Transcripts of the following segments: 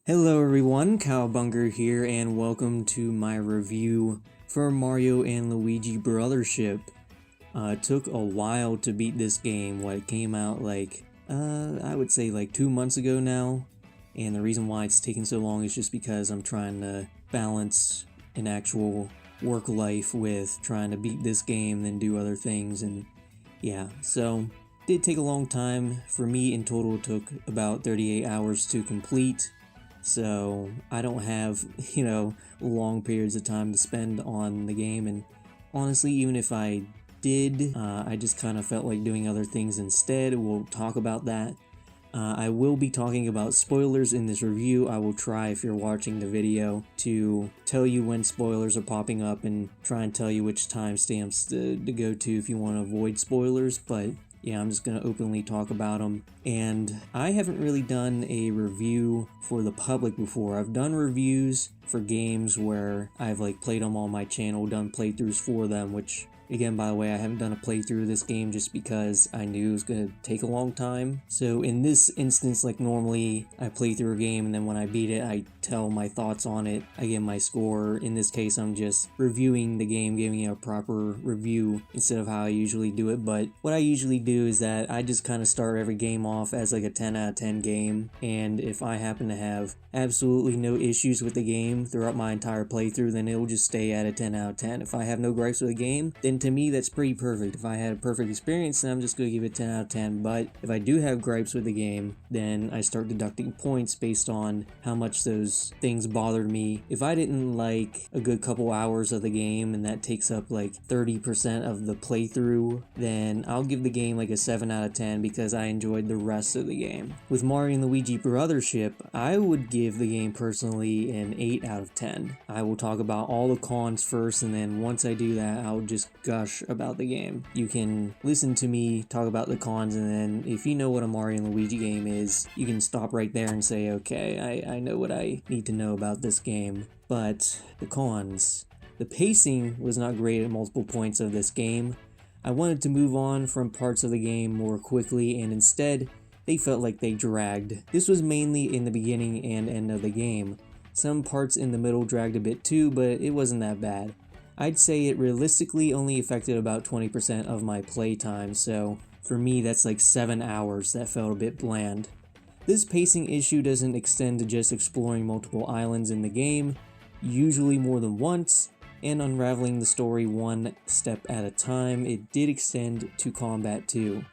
Hello everyone, Cowbunger here, and welcome to my review for Mario and Luigi Brothership. It took a while to beat this game. It came out I would say 2 months ago now, and the reason why it's taking so long is just because I'm trying to balance an actual work life with trying to beat this game, then do other things, and yeah, so it did take a long time. For me, in total, it took about 38 hours to complete. So I don't have, long periods of time to spend on the game, and honestly, even if I did, I just kind of felt like doing other things instead. We'll talk about that. I will be talking about spoilers in this review. I will try, if you're watching the video, to tell you when spoilers are popping up and try and tell you which timestamps to go to if you want to avoid spoilers, but yeah, I'm just going to openly talk about them. And I haven't really done a review for the public before. I've done reviews for games where I've played them on my channel, done playthroughs for them, which again, by the way, I haven't done a playthrough of this game just because I knew it was going to take a long time. So in this instance, normally I play through a game and then when I beat it, I tell my thoughts on it. I give my score. In this case, I'm just reviewing the game, giving it a proper review instead of how I usually do it. But what I usually do is that I just kind of start every game off as a 10 out of 10 game. And if I happen to have absolutely no issues with the game throughout my entire playthrough, then it'll just stay at a 10 out of 10. If I have no gripes with the game, then to me that's pretty perfect. If I had a perfect experience, then I'm just going to give it 10 out of 10. But if I do have gripes with the game, then I start deducting points based on how much those things bothered me. If I didn't like a good couple hours of the game and that takes up 30% of the playthrough, then I'll give the game a 7 out of 10 because I enjoyed the rest of the game. With Mario and Luigi Brothership, I would give the game personally an 8 out of 10. I will talk about all the cons first, and then once I do that, I'll just gush about the game. You can listen to me talk about the cons, and then if you know what a Mario and Luigi game is, you can stop right there and say, okay, I know what I need to know about this game. But the cons. The pacing was not great at multiple points of this game. I wanted to move on from parts of the game more quickly, and instead, they felt like they dragged. This was mainly in the beginning and end of the game. Some parts in the middle dragged a bit too, but it wasn't that bad. I'd say it realistically only affected about 20% of my playtime, so for me that's 7 hours that felt a bit bland. This pacing issue doesn't extend to just exploring multiple islands in the game, usually more than once, and unraveling the story one step at a time. It did extend to combat too.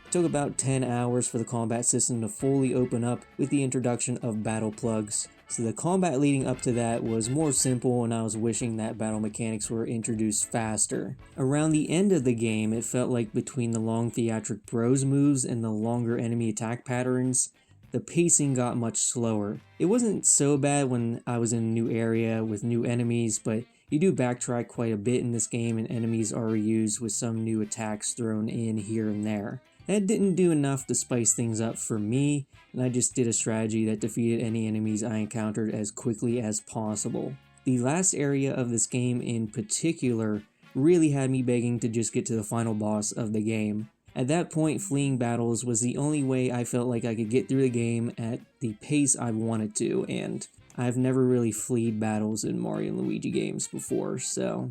It took about 10 hours for the combat system to fully open up with the introduction of battle plugs. So the combat leading up to that was more simple, and I was wishing that battle mechanics were introduced faster. Around the end of the game, it felt like between the long theatric bros moves and the longer enemy attack patterns, the pacing got much slower. It wasn't so bad when I was in a new area with new enemies, but you do backtrack quite a bit in this game, and enemies are reused with some new attacks thrown in here and there. That didn't do enough to spice things up for me, and I just did a strategy that defeated any enemies I encountered as quickly as possible. The last area of this game in particular really had me begging to just get to the final boss of the game. At that point, fleeing battles was the only way I felt like I could get through the game at the pace I wanted to, and I've never really fleed battles in Mario and Luigi games before, so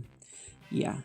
yeah.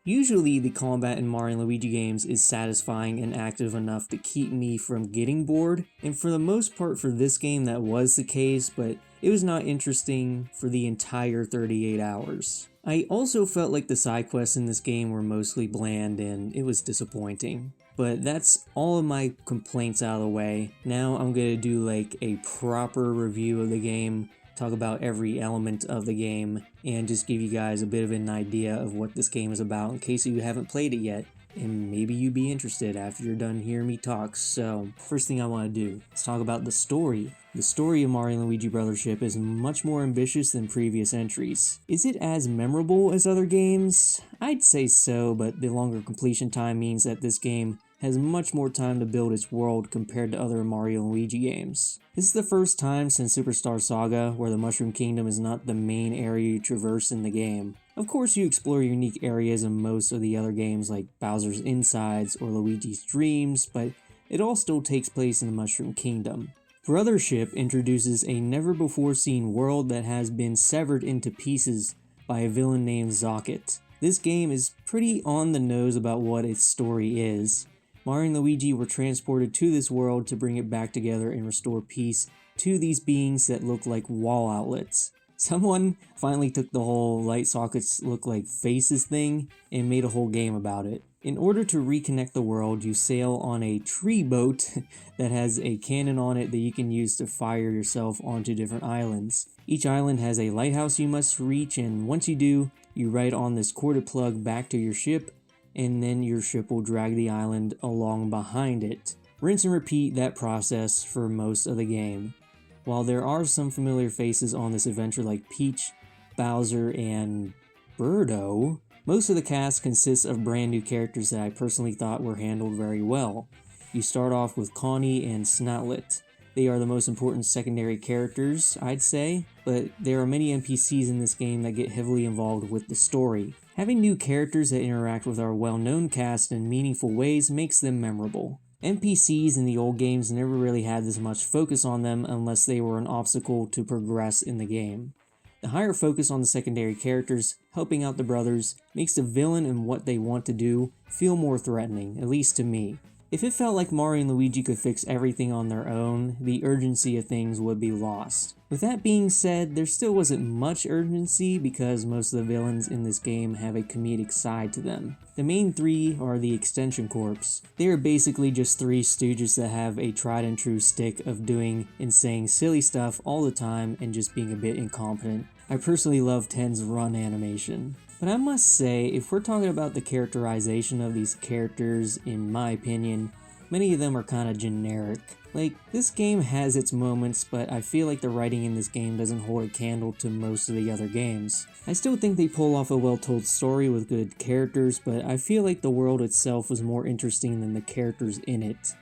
Usually the combat in Mario and Luigi games is satisfying and active enough to keep me from getting bored, and for the most part for this game that was the case, but it was not interesting for the entire 38 hours. I also felt like the side quests in this game were mostly bland and it was disappointing. But that's all of my complaints out of the way. Now I'm gonna do a proper review of the game, talk about every element of the game, and just give you guys a bit of an idea of what this game is about in case you haven't played it yet, and maybe you'd be interested after you're done hearing me talk. So, first thing I want to do is talk about the story. The story of Mario and Luigi Brothership is much more ambitious than previous entries. Is it as memorable as other games? I'd say so, but the longer completion time means that this game has much more time to build its world compared to other Mario and Luigi games. This is the first time since Superstar Saga where the Mushroom Kingdom is not the main area you traverse in the game. Of course you explore unique areas in most of the other games like Bowser's Insides or Luigi's Dreams, but it all still takes place in the Mushroom Kingdom. Brothership introduces a never-before-seen world that has been severed into pieces by a villain named Zocket. This game is pretty on the nose about what its story is. Mario and Luigi were transported to this world to bring it back together and restore peace to these beings that look like wall outlets. Someone finally took the whole light sockets look like faces thing and made a whole game about it. In order to reconnect the world, you sail on a tree boat that has a cannon on it that you can use to fire yourself onto different islands. Each island has a lighthouse you must reach, and once you do, you ride on this corded plug back to your ship, and then your ship will drag the island along behind it. Rinse and repeat that process for most of the game. While there are some familiar faces on this adventure like Peach, Bowser, and Birdo, most of the cast consists of brand new characters that I personally thought were handled very well. You start off with Connie and Snotlet. They are the most important secondary characters, I'd say, but there are many NPCs in this game that get heavily involved with the story. Having new characters that interact with our well-known cast in meaningful ways makes them memorable. NPCs in the old games never really had this much focus on them unless they were an obstacle to progress in the game. The higher focus on the secondary characters helping out the brothers makes the villain and what they want to do feel more threatening, at least to me. If it felt like Mario and Luigi could fix everything on their own, the urgency of things would be lost. With that being said, there still wasn't much urgency because most of the villains in this game have a comedic side to them. The main three are the Extension Corps. They are basically just three stooges that have a tried and true stick of doing and saying silly stuff all the time and just being a bit incompetent. I personally love Ten's run animation. But I must say, if we're talking about the characterization of these characters, in my opinion, many of them are kind of generic. Like, this game has its moments, but I feel like the writing in this game doesn't hold a candle to most of the other games. I still think they pull off a well-told story with good characters, but I feel like the world itself was more interesting than the characters in it.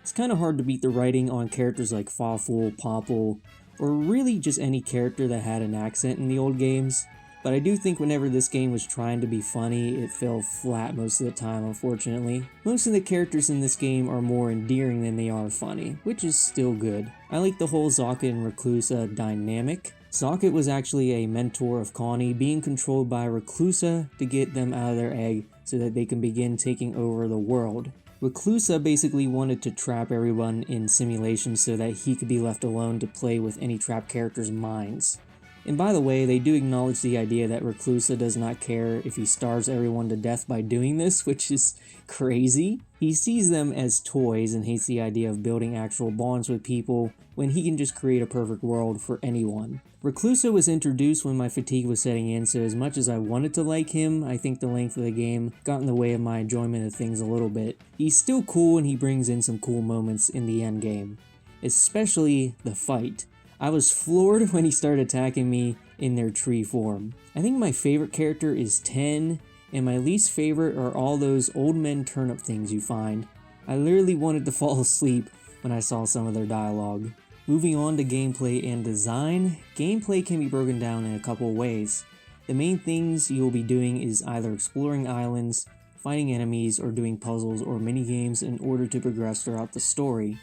It's kind of hard to beat the writing on characters like Fawful, Popple, or really just any character that had an accent in the old games. But I do think whenever this game was trying to be funny, it fell flat most of the time, unfortunately. Most of the characters in this game are more endearing than they are funny, which is still good. I like the whole Zocket and Reclusa dynamic. Zocket was actually a mentor of Connie, being controlled by Reclusa to get them out of their egg so that they can begin taking over the world. Reclusa basically wanted to trap everyone in simulations so that he could be left alone to play with any trapped characters' minds. And by the way, they do acknowledge the idea that Reclusa does not care if he starves everyone to death by doing this, which is crazy. He sees them as toys and hates the idea of building actual bonds with people when he can just create a perfect world for anyone. Reclusa was introduced when my fatigue was setting in, so as much as I wanted to like him, I think the length of the game got in the way of my enjoyment of things a little bit. He's still cool and he brings in some cool moments in the end game, especially the fight. I was floored when he started attacking me in their tree form. I think my favorite character is Ten, and my least favorite are all those old men turnip things you find. I literally wanted to fall asleep when I saw some of their dialogue. Moving on to gameplay and design, gameplay can be broken down in a couple of ways. The main things you'll be doing is either exploring islands, fighting enemies, or doing puzzles or minigames in order to progress throughout the story.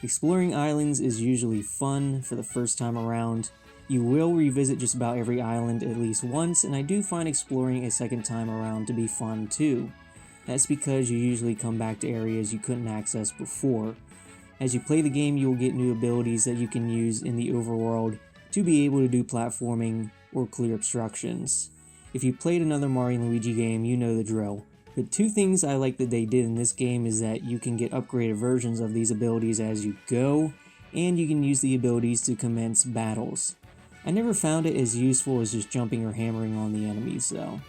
Exploring islands is usually fun for the first time around. You will revisit just about every island at least once, and I do find exploring a second time around to be fun too. That's because you usually come back to areas you couldn't access before. As you play the game, you will get new abilities that you can use in the overworld to be able to do platforming or clear obstructions. If you played another Mario and Luigi game, you know the drill. The two things I like that they did in this game is that you can get upgraded versions of these abilities as you go, and you can use the abilities to commence battles. I never found it as useful as just jumping or hammering on the enemies though.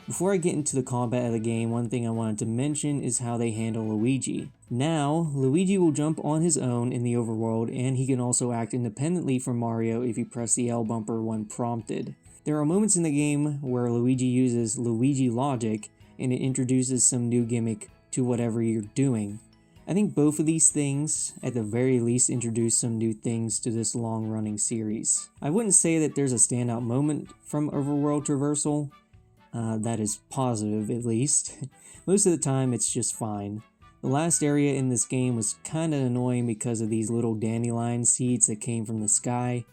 Before I get into the combat of the game, one thing I wanted to mention is how they handle Luigi. Now, Luigi will jump on his own in the overworld, and he can also act independently from Mario if you press the L bumper when prompted. There are moments in the game where Luigi uses Luigi logic, and it introduces some new gimmick to whatever you're doing. I think both of these things, at the very least, introduce some new things to this long-running series. I wouldn't say that there's a standout moment from overworld traversal. That is positive, at least. Most of the time, it's just fine. The last area in this game was kinda annoying because of these little dandelion seeds that came from the sky.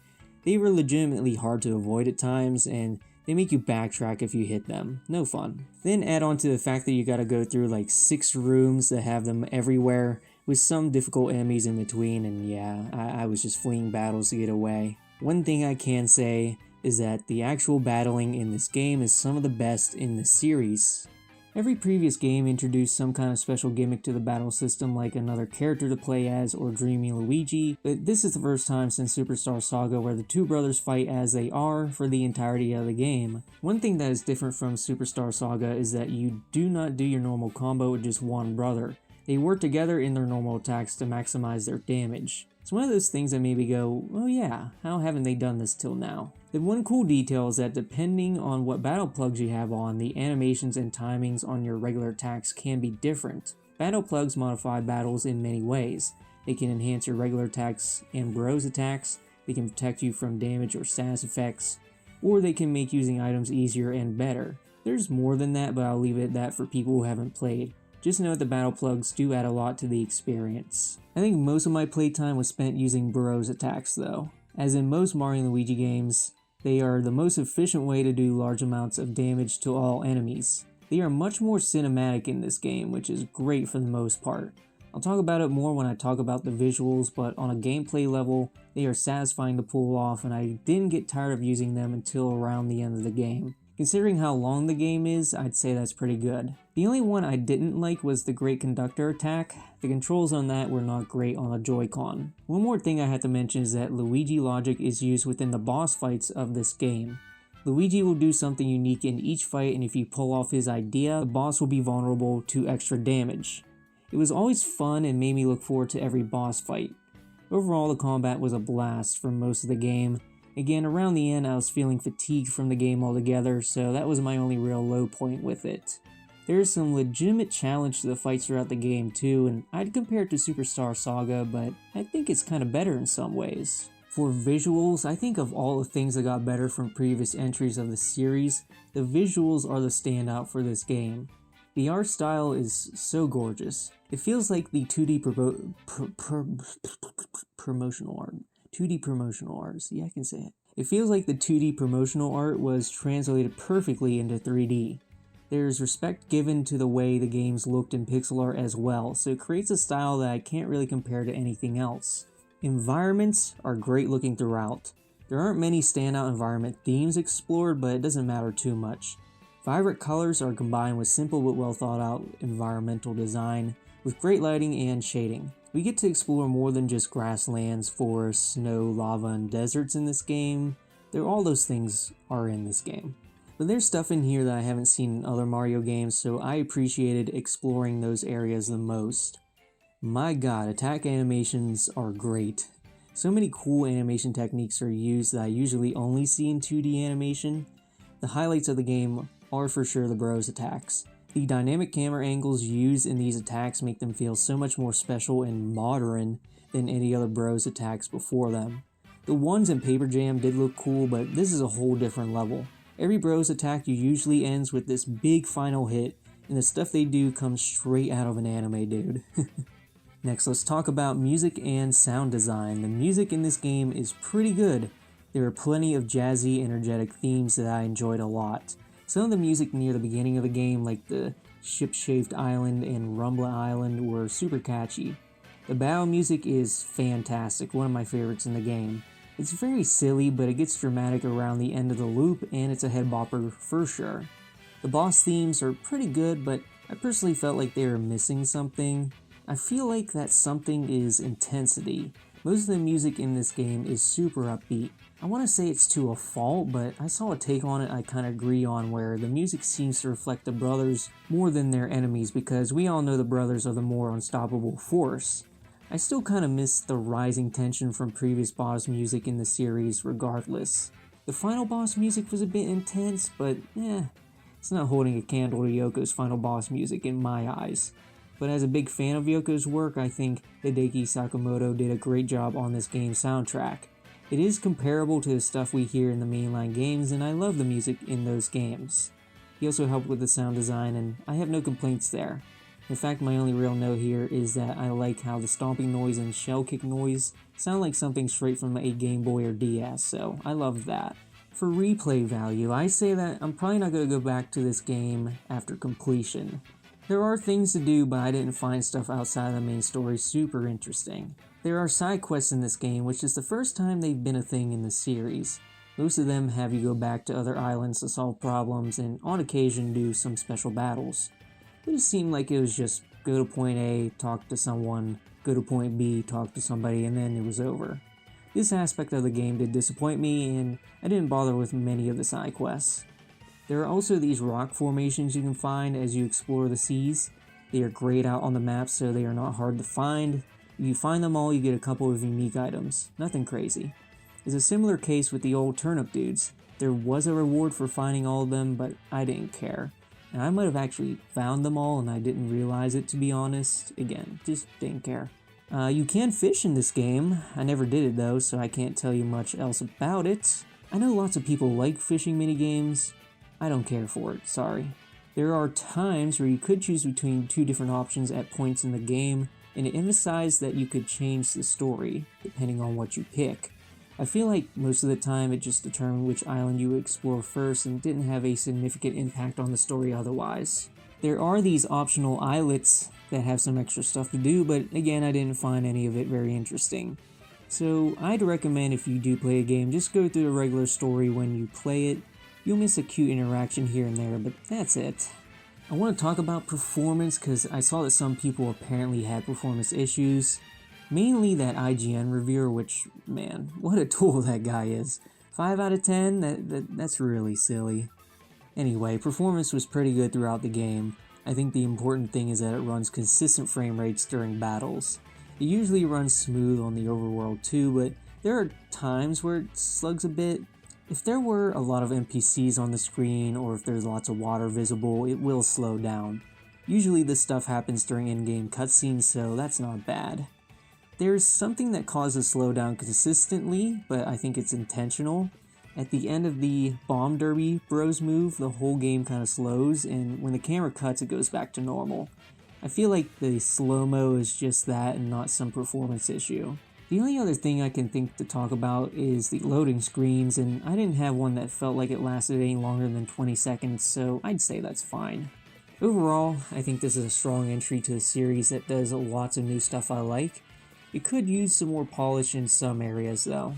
They were legitimately hard to avoid at times, and they make you backtrack if you hit them. No fun. Then add on to the fact that you gotta go through like 6 rooms that have them everywhere, with some difficult enemies in between, and yeah, I was just fleeing battles to get away. One thing I can say is that the actual battling in this game is some of the best in the series. Every previous game introduced some kind of special gimmick to the battle system, like another character to play as or Dreamy Luigi, but this is the first time since Superstar Saga where the two brothers fight as they are for the entirety of the game. One thing that is different from Superstar Saga is that you do not do your normal combo with just one brother. They work together in their normal attacks to maximize their damage. It's one of those things that made me go, oh yeah, how haven't they done this till now? The one cool detail is that depending on what battle plugs you have on, the animations and timings on your regular attacks can be different. Battle plugs modify battles in many ways. They can enhance your regular attacks and bros attacks, they can protect you from damage or status effects, or they can make using items easier and better. There's more than that, but I'll leave it at that for people who haven't played. Just know that the battle plugs do add a lot to the experience. I think most of my playtime was spent using bros attacks though. As in most Mario and Luigi games, they are the most efficient way to do large amounts of damage to all enemies. They are much more cinematic in this game, which is great for the most part. I'll talk about it more when I talk about the visuals, but on a gameplay level, they are satisfying to pull off, and I didn't get tired of using them until around the end of the game. Considering how long the game is, I'd say that's pretty good. The only one I didn't like was the Great Conductor attack. The controls on that were not great on a Joy-Con. One more thing I have to mention is that Luigi logic is used within the boss fights of this game. Luigi will do something unique in each fight, and if you pull off his idea, the boss will be vulnerable to extra damage. It was always fun and made me look forward to every boss fight. Overall, the combat was a blast for most of the game. Again, around the end I was feeling fatigued from the game altogether, so that was my only real low point with it. There is some legitimate challenge to the fights throughout the game too, and I'd compare it to Superstar Saga, but I think it's kinda better in some ways. For visuals, I think of all the things that got better from previous entries of the series, the visuals are the standout for this game. The art style is so gorgeous. It feels like the 2D promotional art. 2D promotional art, see, I can say it. It feels like the 2D promotional art was translated perfectly into 3D. There's respect given to the way the games looked in pixel art as well, so it creates a style that I can't really compare to anything else. Environments are great looking throughout. There aren't many standout environment themes explored, but it doesn't matter too much. Vibrant colors are combined with simple but well thought out environmental design, with great lighting and shading. We get to explore more than just grasslands, forests, snow, lava, and deserts in this game. All those things are in this game. But there's stuff in here that I haven't seen in other Mario games, so I appreciated exploring those areas the most. My god, attack animations are great. So many cool animation techniques are used that I usually only see in 2D animation. The highlights of the game are for sure the bros attacks. The dynamic camera angles used in these attacks make them feel so much more special and modern than any other bros attacks before them. The ones in Paper Jam did look cool, but this is a whole different level. Every bros attack usually ends with this big final hit, and the stuff they do comes straight out of an anime, dude. Next, let's talk about music and sound design. The music in this game is pretty good. There are plenty of jazzy, energetic themes that I enjoyed a lot. Some of the music near the beginning of the game, like the Ship-Shaped Island and Rumbla Island, were super catchy. The battle music is fantastic, one of my favorites in the game. It's very silly, but it gets dramatic around the end of the loop, and it's a head bopper for sure. The boss themes are pretty good, but I personally felt like they were missing something. I feel like that something is intensity. Most of the music in this game is super upbeat. I want to say it's to a fault, but I saw a take on it I kind of agree on, where the music seems to reflect the brothers more than their enemies, because we all know the brothers are the more unstoppable force. I still kind of miss the rising tension from previous boss music in the series regardless. The final boss music was a bit intense, but it's not holding a candle to Yoko's final boss music in my eyes. But as a big fan of Yoko's work, I think Hideki Sakamoto did a great job on this game's soundtrack. It is comparable to the stuff we hear in the mainline games, and I love the music in those games. He also helped with the sound design, and I have no complaints there. In fact, my only real note here is that I like how the stomping noise and shell kick noise sound like something straight from a Game Boy or DS, so I love that. For replay value, I say that I'm probably not going to go back to this game after completion. There are things to do, but I didn't find stuff outside of the main story super interesting. There are side quests in this game, which is the first time they've been a thing in the series. Most of them have you go back to other islands to solve problems and on occasion do some special battles. It just seemed like it was just go to point A, talk to someone, go to point B, talk to somebody, and then it was over. This aspect of the game did disappoint me, and I didn't bother with many of the side quests. There are also these rock formations you can find as you explore the seas. They are grayed out on the map so they are not hard to find. If you find them all, you get a couple of unique items. Nothing crazy. It's a similar case with the old turnip dudes. There was a reward for finding all of them, but I didn't care. And I might have actually found them all and I didn't realize it, to be honest. Again, just didn't care. You can fish in this game. I never did it though, so I can't tell you much else about it. I know lots of people like fishing minigames. I don't care for it, sorry. There are times where you could choose between two different options at points in the game, and it emphasized that you could change the story, depending on what you pick. I feel like most of the time it just determined which island you would explore first and didn't have a significant impact on the story otherwise. There are these optional islets that have some extra stuff to do, but again, I didn't find any of it very interesting. So I'd recommend if you do play a game, just go through the regular story when you play it. You'll miss a cute interaction here and there, but that's it. I want to talk about performance because I saw that some people apparently had performance issues. Mainly that IGN reviewer, which, man, what a tool that guy is. 5 out of 10? That's really silly. Anyway, performance was pretty good throughout the game. I think the important thing is that it runs consistent frame rates during battles. It usually runs smooth on the overworld too, but there are times where it slugs a bit. If there were a lot of NPCs on the screen, or if there's lots of water visible, it will slow down. Usually this stuff happens during in-game cutscenes, so that's not bad. There's something that causes slowdown consistently, but I think it's intentional. At the end of the Bomb Derby Bros move, the whole game kind of slows, and when the camera cuts, it goes back to normal. I feel like the slow-mo is just that and not some performance issue. The only other thing I can think to talk about is the loading screens, and I didn't have one that felt like it lasted any longer than 20 seconds, so I'd say that's fine. Overall, I think this is a strong entry to the series that does lots of new stuff I like. It could use some more polish in some areas though.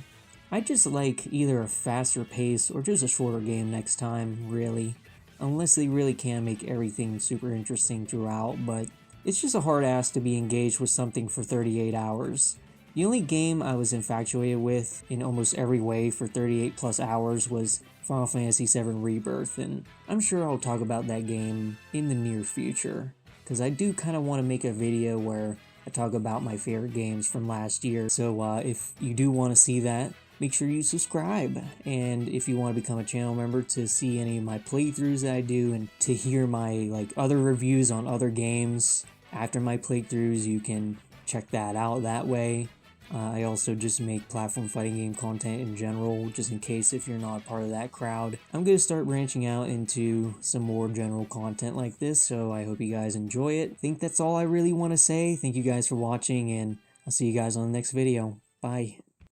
I'd just like either a faster pace or just a shorter game next time, really. Unless they really can make everything super interesting throughout, but it's just a hard ask to be engaged with something for 38 hours. The only game I was infatuated with in almost every way for 38 plus hours was Final Fantasy VII Rebirth, and I'm sure I'll talk about that game in the near future, because I do kind of want to make a video where I talk about my favorite games from last year. So if you do want to see that, make sure you subscribe. And if you want to become a channel member to see any of my playthroughs that I do and to hear my other reviews on other games after my playthroughs, you can check that out that way. I also just make platform fighting game content in general, just in case if you're not part of that crowd. I'm going to start branching out into some more general content like this, so I hope you guys enjoy it. I think that's all I really want to say. Thank you guys for watching, and I'll see you guys on the next video. Bye.